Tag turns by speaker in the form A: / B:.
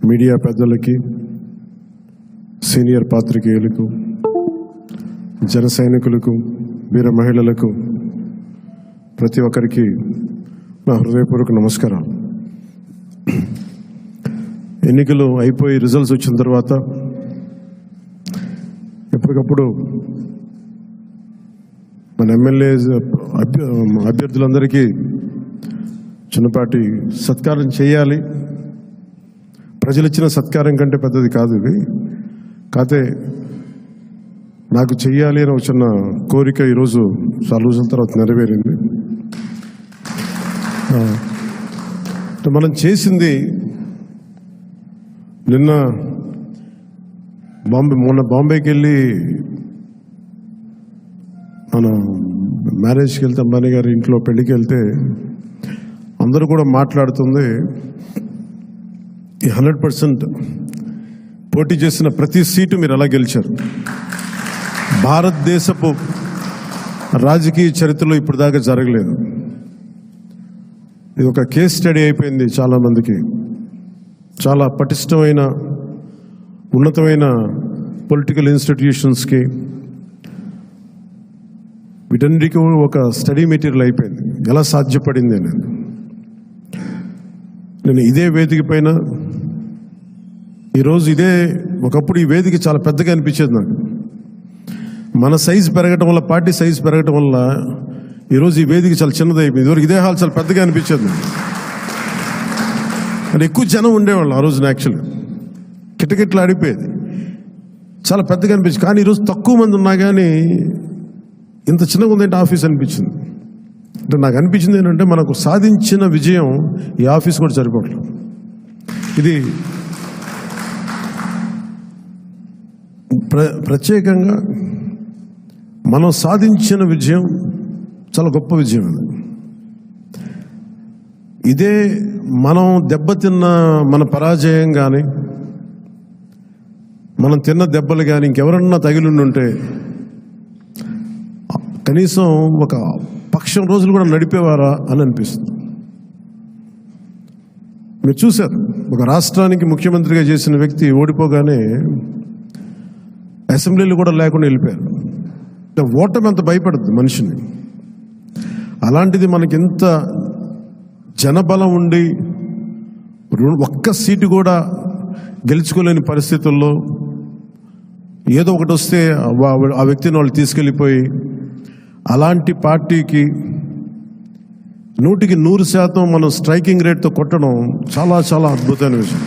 A: Media పెద్దలకి, senior పాత్రికేయులకు, జన సైనికులకు, వీర మహిళలకు, ప్రతి ఒక్కరికి నా హృదయపూర్వక నమస్కారాలు. ఎన్నికలు అయిపోయి రిజల్ట్స్ వచ్చిన తర్వాత ఎప్పటికప్పుడు మన ఎమ్మెల్యే అభ్యర్థులందరికీ చిన్నపాటి సత్కారం చేయాలి. ప్రజలు ఇచ్చిన సత్కారం కంటే పెద్దది కాదు ఇది. కాకపోతే నాకు చెయ్యాలి అని వచ్చిన కోరిక ఈరోజు చాలా రోజుల తర్వాత నెరవేరింది. మనం చేసింది మొన్న బాంబేకి వెళ్ళి మన మ్యారేజ్కి వెళ్తే అంబానీ గారి ఇంట్లో పెళ్ళికి వెళ్తే అందరూ కూడా మాట్లాడుతుంది 100% పోటీ చేసిన ప్రతి సీటు మీరు ఎలా గెలిచారు. భారతదేశపు రాజకీయ చరిత్రలో ఇప్పుడు దాకా జరగలేదు. ఇది ఒక కేస్ స్టడీ అయిపోయింది చాలామందికి. చాలా పటిష్టమైన ఉన్నతమైన పొలిటికల్ ఇన్స్టిట్యూషన్స్కి వీటన్నిటికీ ఒక స్టడీ మెటీరియల్ అయిపోయింది. ఎలా సాధ్యపడింది అనేది. నేను ఇదే వేదిక పైన ఈరోజు ఒకప్పుడు ఈ వేదిక చాలా పెద్దగా అనిపించేది నాకు. మన సైజు పెరగటం వల్ల, పార్టీ సైజు పెరగటం వల్ల ఈరోజు ఈ వేదిక చాలా చిన్నది అయిపోయింది. ఇదివరకు ఇదే హాల్ చాలా పెద్దగా అనిపించేది. అంటే ఎక్కువ జనం ఉండేవాళ్ళు ఆ రోజున. యాక్చువల్గా కిటకిట్లు ఆడిపోయేది, చాలా పెద్దగా అనిపించింది. కానీ ఈరోజు తక్కువ మంది ఉన్నా కానీ ఇంత చిన్నగా ఉందంటే ఆఫీస్ అనిపించింది. అంటే నాకు అనిపించింది ఏంటంటే మనకు సాధించిన విజయం ఈ ఆఫీస్ కూడా సరిపోవట్లేదు. ఇది ప్రత్యేకంగా మనం సాధించిన విజయం చాలా గొప్ప విజయం. ఇదే మనం దెబ్బతిన్న మన పరాజయం కానీ, మనం తిన్న దెబ్బలు కానీ ఇంకెవరన్నా తగిలిండుంటే కనీసం ఒక పక్షం రోజులు కూడా నడిపేవారా అని అనిపిస్తుంది. మీరు చూశారు, ఒక రాష్ట్రానికి ముఖ్యమంత్రిగా చేసిన వ్యక్తి ఓడిపోగానే అసెంబ్లీలు కూడా లేకుండా వెళ్ళిపోయారు. ఓటమి అంత భయపడుతుంది మనిషిని. అలాంటిది మనకింత జనబలం ఉండి ఒక్క సీటు కూడా గెలుచుకోలేని పరిస్థితుల్లో ఏదో ఒకటి వస్తే ఆ వ్యక్తిని వాళ్ళు తీసుకెళ్ళిపోయి అలాంటి పార్టీకి 100% మనం స్ట్రైకింగ్ రేట్తో కొట్టడం చాలా చాలా అద్భుతమైన విషయం.